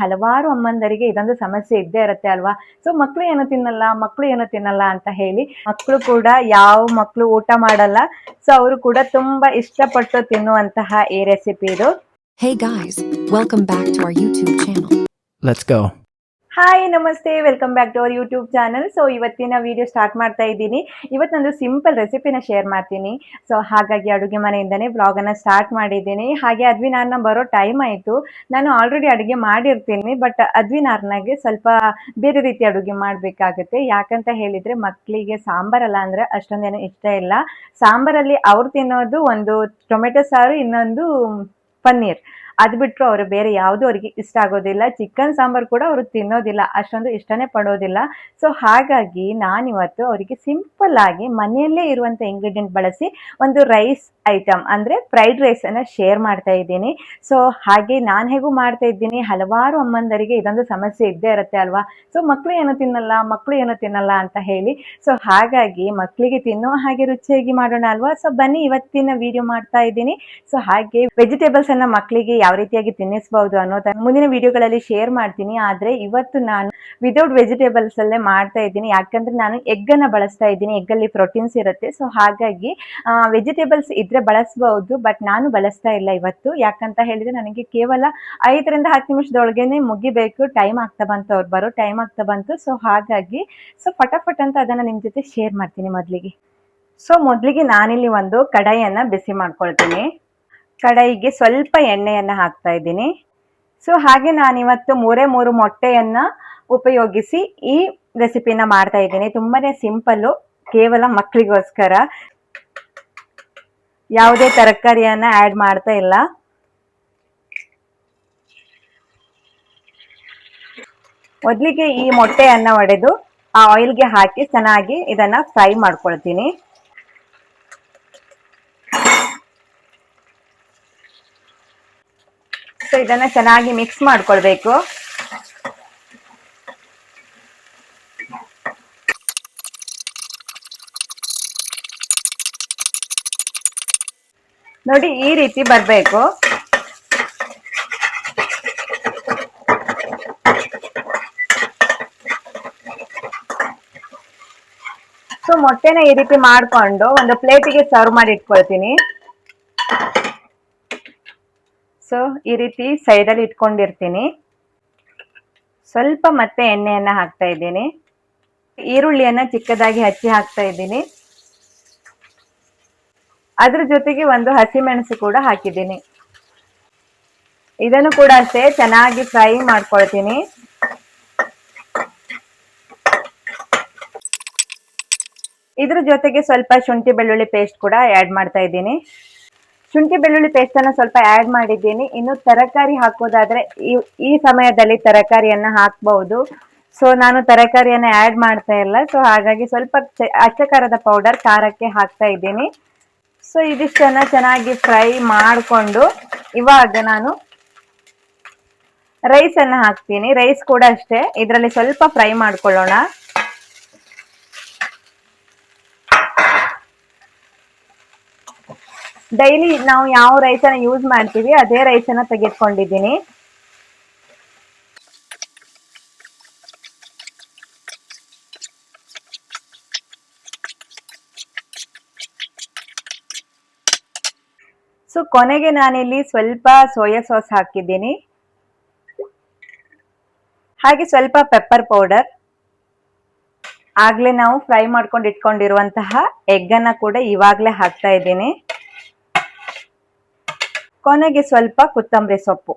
ಹಲವಾರು ಅಮ್ಮಂದರಿಗೆ ಇದೊಂದು ಸಮಸ್ಯೆ ಇದ್ದೇ ಇರುತ್ತೆ ಅಲ್ವಾ. ಸೊ ಮಕ್ಳು ಏನು ತಿನ್ನಲ್ಲ ಅಂತ ಹೇಳಿ ಮಕ್ಕಳು ಕೂಡ ಯಾವ ಮಕ್ಕಳು ಊಟ ಮಾಡಲ್ಲ, ಸೊ ಅವರು ಕೂಡ ತುಂಬಾ ಇಷ್ಟಪಟ್ಟು ತಿನ್ನುವಂತಹ ಈ ರೆಸಿಪಿ ಇದು. Hey guys, welcome back to our YouTube channel. Let's go. Hi ನಮಸ್ತೆ, welcome back to our YouTube channel. So ಇವತ್ತಿನ ವಿಡಿಯೋ ಸ್ಟಾರ್ಟ್ ಮಾಡ್ತಾ ಇದ್ದೀನಿ. ಇವತ್ತು ನಂದು ಸಿಂಪಲ್ ರೆಸಿಪಿನ ಶೇರ್ ಮಾಡ್ತೀನಿ. ಸೊ ಹಾಗಾಗಿ ಅಡುಗೆ ಮನೆಯಿಂದನೇ ವ್ಲಾಗನ್ನು ಸ್ಟಾರ್ಟ್ ಮಾಡಿದ್ದೀನಿ. ಹಾಗೆ ಅದ್ವಿನಾರ್ನ ಬರೋ ಟೈಮ್ ಆಯಿತು. ನಾನು ಆಲ್ರೆಡಿ ಅಡುಗೆ ಮಾಡಿರ್ತೀನಿ, ಬಟ್ ಅದ್ವಿನಾರ್ನಾಗೆ ಸ್ವಲ್ಪ ಬೇರೆ ರೀತಿ ಅಡುಗೆ ಮಾಡಬೇಕಾಗುತ್ತೆ. ಯಾಕಂತ ಹೇಳಿದರೆ ಮಕ್ಕಳಿಗೆ ಸಾಂಬಾರಲ್ಲ ಅಂದರೆ ಅಷ್ಟೊಂದೇನು ಇಷ್ಟ ಇಲ್ಲ. ಸಾಂಬಾರಲ್ಲಿ ಅವ್ರು ತಿನ್ನೋದು ಒಂದು ಟೊಮೆಟೊ ಸಾರು, ಇನ್ನೊಂದು ಪನ್ನೀರ್. ಅದು ಬಿಟ್ಟರು ಅವರು ಬೇರೆ ಯಾವುದೂ ಅವರಿಗೆ ಇಷ್ಟ ಆಗೋದಿಲ್ಲ. ಚಿಕನ್ ಸಾಂಬಾರು ಕೂಡ ಅವರು ತಿನ್ನೋದಿಲ್ಲ, ಅಷ್ಟೊಂದು ಇಷ್ಟನೇ ಪಡೋದಿಲ್ಲ. ಸೊ ಹಾಗಾಗಿ ನಾನಿವತ್ತು ಅವರಿಗೆ ಸಿಂಪಲ್ ಆಗಿ ಮನೆಯಲ್ಲೇ ಇರುವಂಥ ಇಂಗ್ರೀಡಿಯೆಂಟ್ ಬಳಸಿ ಒಂದು ರೈಸ್ ಐಟಮ್ ಅಂದರೆ ಫ್ರೈಡ್ ರೈಸನ್ನು ಶೇರ್ ಮಾಡ್ತಾ ಇದ್ದೀನಿ. ಸೊ ಹಾಗೆ ನಾನು ಹೇಗೂ ಮಾಡ್ತಾ ಇದ್ದೀನಿ, ಹಲವಾರು ಅಮ್ಮಂದರಿಗೆ ಇದೊಂದು ಸಮಸ್ಯೆ ಇದ್ದೇ ಇರುತ್ತೆ ಅಲ್ವಾ. ಸೊ ಮಕ್ಕಳು ಏನು ತಿನ್ನಲ್ಲ ಅಂತ ಹೇಳಿ. ಸೊ ಹಾಗಾಗಿ ಮಕ್ಕಳಿಗೆ ತಿನ್ನೋ ಹಾಗೆ ರುಚಿಯಾಗಿ ಮಾಡೋಣ ಅಲ್ವಾ. ಸೊ ಬನ್ನಿ ಇವತ್ತಿನ ವಿಡಿಯೋ ಮಾಡ್ತಾ ಇದ್ದೀನಿ. ಸೊ ಹಾಗೆ ವೆಜಿಟೇಬಲ್ಸ್ ಅನ್ನ ಮಕ್ಕಳಿಗೆ ಯಾವ ರೀತಿಯಾಗಿ ತಿನ್ನಿಸಬಹುದು ಅನ್ನೋದನ್ನ ಮುಂದಿನ ವಿಡಿಯೋಗಳಲ್ಲಿ ಶೇರ್ ಮಾಡ್ತೀನಿ. ಆದ್ರೆ ಇವತ್ತು ನಾನು ವಿದೌಟ್ ವೆಜಿಟೇಬಲ್ಸ್ ಅಲ್ಲೇ ಮಾಡ್ತಾ ಇದ್ದೀನಿ. ಯಾಕಂದ್ರೆ ನಾನು ಎಗ್ ಅನ್ನ ಬಳಸ್ತಾ ಇದ್ದೀನಿ. ಎಗ್ ಅಲ್ಲಿ ಪ್ರೋಟೀನ್ಸ್ ಇರುತ್ತೆ. ಸೊ ಹಾಗಾಗಿ ವೆಜಿಟೇಬಲ್ಸ್ ಇದ್ರೆ ಬಳಸಬಹುದು, ಬಟ್ ನಾನು ಬಳಸ್ತಾ ಇಲ್ಲ ಇವತ್ತು. ಯಾಕಂತ ಹೇಳಿದ್ರೆ ನನಗೆ ಕೇವಲ 5ರಿಂದ 10 ನಿಮಿಷದೊಳಗೇನೆ ಮುಗಿಬೇಕು. ಟೈಮ್ ಆಗ್ತಾ ಬಂತು, ಅವ್ರು ಬರೋ ಟೈಮ್ ಆಗ್ತಾ ಬಂತು. ಸೊ ಹಾಗಾಗಿ ಫಟಾಫಟ್ ಅಂತ ಅದನ್ನ ನಿಮ್ ಜೊತೆ ಶೇರ್ ಮಾಡ್ತೀನಿ ಮೊದಲಿಗೆ. ಸೊ ಮೊದಲಿಗೆ ನಾನಿಲ್ಲಿ ಒಂದು ಕಡಾಯಿಯನ್ನ ಬಿಸಿ ಮಾಡ್ಕೊಳ್ತೀನಿ. ಕಡಾಯಿಗೆ ಸ್ವಲ್ಪ ಎಣ್ಣೆಯನ್ನು ಹಾಕ್ತಾ ಇದ್ದೀನಿ. ಸೊ ಹಾಗೆ ನಾನಿವತ್ತು 3 ಮೊಟ್ಟೆಯನ್ನ ಉಪಯೋಗಿಸಿ ಈ ರೆಸಿಪಿನ ಮಾಡ್ತಾ ಇದ್ದೀನಿ. ತುಂಬಾನೇ ಸಿಂಪಲ್ಲು, ಕೇವಲ ಮಕ್ಕಳಿಗೋಸ್ಕರ. ಯಾವುದೇ ತರಕಾರಿಯನ್ನ ಆ್ಯಡ್ ಮಾಡ್ತಾ ಇಲ್ಲ. ಮೊದಲಿಗೆ ಈ ಮೊಟ್ಟೆಯನ್ನ ಒಡೆದು ಆ ಆಯಿಲ್ಗೆ ಹಾಕಿ ಚೆನ್ನಾಗಿ ಇದನ್ನ ಫ್ರೈ ಮಾಡ್ಕೊಳ್ತೀನಿ. ಸೊ ಇದನ್ನ ಚೆನ್ನಾಗಿ ಮಿಕ್ಸ್ ಮಾಡ್ಕೊಳ್ಬೇಕು. ನೋಡಿ ಈ ರೀತಿ ಬರಬೇಕು. ಸೊ ಮೊಟ್ಟೆನ ಈ ರೀತಿ ಮಾಡ್ಕೊಂಡು ಒಂದು ಪ್ಲೇಟಿಗೆ ಸರ್ವ್ ಮಾಡಿ ಇಟ್ಕೊಳ್ತೀನಿ. ಸೊ ಈ ರೀತಿ ಸೈಡಲ್ಲಿ ಇಟ್ಕೊಂಡಿರ್ತೀನಿ. ಸ್ವಲ್ಪ ಮತ್ತೆ ಎಣ್ಣೆಯನ್ನ ಹಾಕ್ತಾ ಇದ್ದೀನಿ. ಈರುಳ್ಳಿಯನ್ನ ಚಿಕ್ಕದಾಗಿ ಹಚ್ಚಿ ಹಾಕ್ತಾ ಇದ್ದೀನಿ. ಅದ್ರ ಜೊತೆಗೆ ಒಂದು ಹಸಿಮೆಣಸು ಕೂಡ ಹಾಕಿದ್ದೀನಿ. ಇದನ್ನು ಕೂಡ ಅಷ್ಟೇ ಚೆನ್ನಾಗಿ ಫ್ರೈ ಮಾಡ್ಕೊಳ್ತೀನಿ. ಇದ್ರ ಜೊತೆಗೆ ಸ್ವಲ್ಪ ಶುಂಠಿ ಬೆಳ್ಳುಳ್ಳಿ ಪೇಸ್ಟ್ ಕೂಡ ಆ್ಯಡ್ ಮಾಡ್ತಾ ಇದ್ದೀನಿ. ಶುಂಠಿ ಬೆಳ್ಳುಳ್ಳಿ ಪೇಸ್ಟ್ ಅನ್ನ ಸ್ವಲ್ಪ ಆ್ಯಡ್ ಮಾಡಿದ್ದೀನಿ. ಇನ್ನು ತರಕಾರಿ ಹಾಕೋದಾದ್ರೆ ಈ ಸಮಯದಲ್ಲಿ ತರಕಾರಿಯನ್ನ ಹಾಕಬಹುದು. ಸೊ ನಾನು ತರಕಾರಿಯನ್ನ ಆ್ಯಡ್ ಮಾಡ್ತಾ ಇಲ್ಲ. ಸೊ ಹಾಗಾಗಿ ಸ್ವಲ್ಪ ಅಚ್ಚ ಖಾರದ ಪೌಡರ್ ಖಾರಕ್ಕೆ ಹಾಕ್ತಾ ಇದ್ದೀನಿ. ಸೊ ಇದಿಷ್ಟನ್ನ ಚೆನ್ನಾಗಿ ಫ್ರೈ ಮಾಡಿಕೊಂಡು ಇವಾಗ ನಾನು ರೈಸ್ ಅನ್ನ ಹಾಕ್ತೀನಿ. ರೈಸ್ ಕೂಡ ಅಷ್ಟೇ ಇದರಲ್ಲಿ ಸ್ವಲ್ಪ ಫ್ರೈ ಮಾಡ್ಕೊಳ್ಳೋಣ. ಡೈಲಿ ನಾವು ಯಾವ ರೈಸನ್ನ ಯೂಸ್ ಮಾಡ್ತೀವಿ ಅದೇ ರೈಸನ್ನ ತೆಗೆದುಕೊಂಡಿದ್ದೀನಿ. ಸೊ ಕೊನೆಗೆ ನಾನಿಲ್ಲಿ ಸ್ವಲ್ಪ ಸೋಯಾ ಸಾಸ್ ಹಾಕಿದ್ದೀನಿ. ಹಾಗೆ ಸ್ವಲ್ಪ ಪೆಪ್ಪರ್ ಪೌಡರ್. ಆಗ್ಲೇ ನಾವು ಫ್ರೈ ಮಾಡ್ಕೊಂಡು ಇಟ್ಕೊಂಡಿರುವಂತಹ ಎಗ್ ಅನ್ನ ಕೂಡ ಇವಾಗ್ಲೇ ಹಾಕ್ತಾ ಇದ್ದೀನಿ. ಕೊನೆಗೆ ಸ್ವಲ್ಪ ಕೊತ್ತಂಬರಿ ಸೊಪ್ಪು.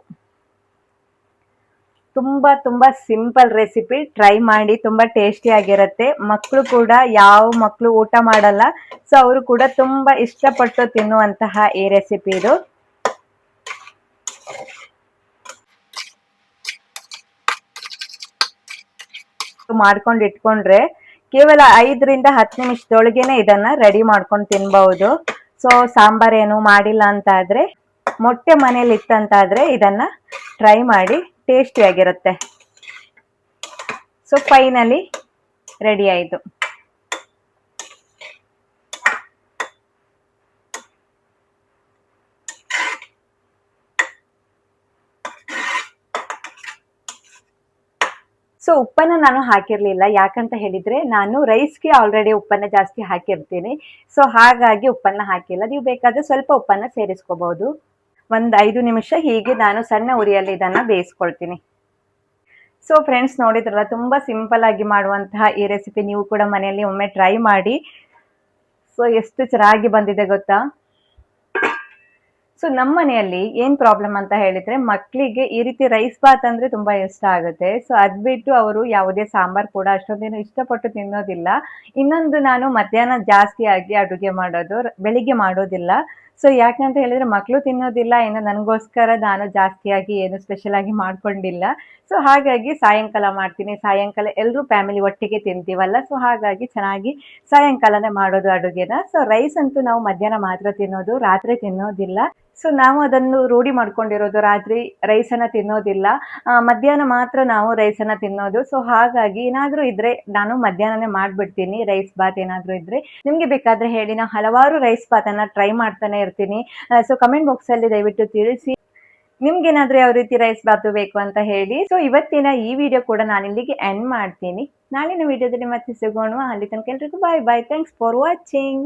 ತುಂಬಾ ಸಿಂಪಲ್ ರೆಸಿಪಿ, ಟ್ರೈ ಮಾಡಿ. ತುಂಬಾ ಟೇಸ್ಟಿ ಆಗಿರುತ್ತೆ. ಮಕ್ಕಳು ಕೂಡ ಯಾವ ಮಕ್ಕಳು ಊಟ ಮಾಡಲ್ಲ, ಸೊ ಅವರು ಕೂಡ ತುಂಬಾ ಇಷ್ಟಪಟ್ಟು ತಿನ್ನುವಂತಹ ಈ ರೆಸಿಪಿ ಇದು. ಮಾಡ್ಕೊಂಡು ಇಟ್ಕೊಂಡ್ರೆ ಕೇವಲ 5ರಿಂದ 10 ನಿಮಿಷದೊಳಗೇನೆ ಇದನ್ನ ರೆಡಿ ಮಾಡ್ಕೊಂಡು ತಿನ್ಬಹುದು. ಸೊ ಸಾಂಬಾರೇನು ಮಾಡಿಲ್ಲ ಅಂತ ಆದ್ರೆ, ಮೊಟ್ಟೆ ಮನೇಲಿ ಇತ್ತಂತಾದ್ರೆ ಇದನ್ನ ಟ್ರೈ ಮಾಡಿ, ಟೇಸ್ಟಿ ಆಗಿರುತ್ತೆ. ಸೊ ಫೈನಲಿ ರೆಡಿ ಆಯಿತು. ಸೊ ಉಪ್ಪನ್ನು ನಾನು ಹಾಕಿರಲಿಲ್ಲ, ಯಾಕಂತ ಹೇಳಿದರೆ ನಾನು ರೈಸ್ಗೆ ಆಲ್ರೆಡಿ ಉಪ್ಪನ್ನು ಜಾಸ್ತಿ ಹಾಕಿರ್ತೀನಿ. ಸೊ ಹಾಗಾಗಿ ಉಪ್ಪನ್ನು ಹಾಕಿಲ್ಲ. ನೀವು ಬೇಕಾದರೆ ಸ್ವಲ್ಪ ಉಪ್ಪನ್ನು ಸೇರಿಸ್ಕೋಬಹುದು. ಒಂದು 5 ನಿಮಿಷ ಹೀಗೆ ನಾನು ಸಣ್ಣ ಉರಿಯಲ್ಲಿ ಇದನ್ನು ಬೇಯಿಸ್ಕೊಳ್ತೀನಿ. ಸೊ ಫ್ರೆಂಡ್ಸ್, ನೋಡಿದ್ರಲ್ಲ, ತುಂಬ ಸಿಂಪಲ್ ಆಗಿ ಮಾಡುವಂತಹ ಈ ರೆಸಿಪಿ ನೀವು ಕೂಡ ಮನೆಯಲ್ಲಿ ಒಮ್ಮೆ ಟ್ರೈ ಮಾಡಿ. ಸೊ ಎಷ್ಟು ಚೆನ್ನಾಗಿ ಬಂದಿದೆ ಗೊತ್ತಾ. ಸೊ ನಮ್ಮ ಮನೆಯಲ್ಲಿ ಏನು ಪ್ರಾಬ್ಲಮ್ ಅಂತ ಹೇಳಿದರೆ, ಮಕ್ಕಳಿಗೆ ಈ ರೀತಿ ರೈಸ್ ಬಾತ್ ಅಂದರೆ ತುಂಬ ಇಷ್ಟ ಆಗುತ್ತೆ. ಸೊ ಅದು ಬಿಟ್ಟು ಅವರು ಯಾವುದೇ ಸಾಂಬಾರು ಕೂಡ ಅಷ್ಟೊಂದೇನು ಇಷ್ಟಪಟ್ಟು ತಿನ್ನೋದಿಲ್ಲ. ಇನ್ನೊಂದು, ನಾನು ಮಧ್ಯಾಹ್ನ ಜಾಸ್ತಿಯಾಗಿ ಅಡುಗೆ ಮಾಡೋದು, ಬೆಳಿಗ್ಗೆ ಮಾಡೋದಿಲ್ಲ. ಸೊ ಯಾಕಂತ ಹೇಳಿದರೆ ಮಕ್ಕಳು ತಿನ್ನೋದಿಲ್ಲ, ಇನ್ನು ನನಗೋಸ್ಕರ ನಾನು ಜಾಸ್ತಿಯಾಗಿ ಏನು ಸ್ಪೆಷಲ್ ಆಗಿ ಮಾಡ್ಕೊಂಡಿಲ್ಲ. ಸೊ ಹಾಗಾಗಿ ಸಾಯಂಕಾಲ ಮಾಡ್ತೀನಿ. ಸಾಯಂಕಾಲ ಎಲ್ಲರೂ ಫ್ಯಾಮಿಲಿ ಒಟ್ಟಿಗೆ ತಿಂತೀವಲ್ಲ, ಸೊ ಹಾಗಾಗಿ ಚೆನ್ನಾಗಿ ಸಾಯಂಕಾಲನೇ ಮಾಡೋದು ಅಡುಗೆನ. ಸೊ ರೈಸ್ ಅಂತೂ ನಾವು ಮಧ್ಯಾಹ್ನ ಮಾತ್ರ ತಿನ್ನೋದು, ರಾತ್ರಿ ತಿನ್ನೋದಿಲ್ಲ. ಸೊ ನಾವು ಅದನ್ನು ರೂಢಿ ಮಾಡ್ಕೊಂಡಿರೋದು, ರಾತ್ರಿ ರೈಸನ್ನು ತಿನ್ನೋದಿಲ್ಲ, ಮಧ್ಯಾಹ್ನ ಮಾತ್ರ ನಾವು ರೈಸನ್ನು ತಿನ್ನೋದು. ಸೊ ಹಾಗಾಗಿ ಏನಾದರೂ ಇದ್ದರೆ ನಾನು ಮಧ್ಯಾಹ್ನನೇ ಮಾಡಿಬಿಡ್ತೀನಿ, ರೈಸ್ ಬಾತ್ ಏನಾದರೂ ಇದ್ದರೆ. ನಿಮಗೆ ಬೇಕಾದರೆ ಹೇಳಿ, ನಾನು ಹಲವಾರು ರೈಸ್ ಬಾತನ್ನು ಟ್ರೈ ಮಾಡ್ತಾನೆ ಇರ್ತೀನಿ. ಸೊ ಕಮೆಂಟ್ ಬಾಕ್ಸಲ್ಲಿ ದಯವಿಟ್ಟು ತಿಳಿಸಿ, ನಿಮ್ಗೇನಾದರೂ ಯಾವ ರೀತಿ ರೈಸ್ ಬಾತು ಬೇಕು ಅಂತ ಹೇಳಿ. ಸೊ ಇವತ್ತಿನ ಈ ವಿಡಿಯೋ ಕೂಡ ನಾನು ಇಲ್ಲಿಗೆ ಎಂಡ್ ಮಾಡ್ತೀನಿ. ನಾಳಿನ ವಿಡಿಯೋದಲ್ಲಿ ಮತ್ತೆ ಸಿಗೋಣ. ಅಲ್ಲಿ ತನಕ ಎಲ್ರಿಗೂ bye bye. Thanks for watching.